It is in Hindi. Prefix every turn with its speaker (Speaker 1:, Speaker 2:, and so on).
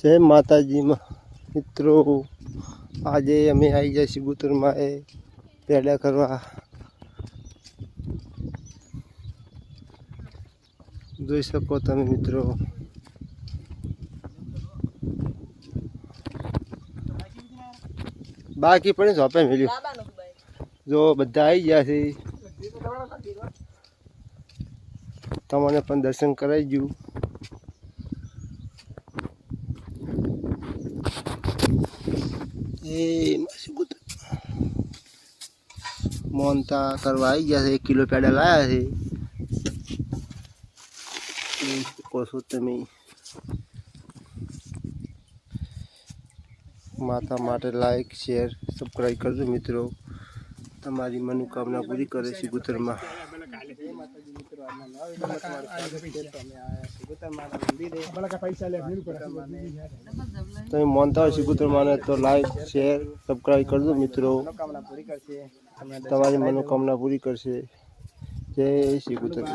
Speaker 1: जय माताजी मित्रों, आज अमे आई जाए सिबुतर में पेड़ा करवा। જોઈ શકો તમે મિત્રો, બાકી પણ ઝોપે મેલ્યું જો બધા આવી ગયા છે, તમને પણ દર્શન કરાવી ગયું। એ મોનતા કરવા આવી ગયા છે, 1 કિલો પેડા લાયા છે। कोसो तमे माता माटे लाइक शेयर सब्सक्राइब करजो मित्रों, तमारी मनोकामना पूरी करे सिबुतर में। तमे मानता हो सिबुतर माने तो लाइक शेयर सब्सक्राइब करजो मित्रों, तमारी मनोकामना पूरी करशे। जय सिबुतर।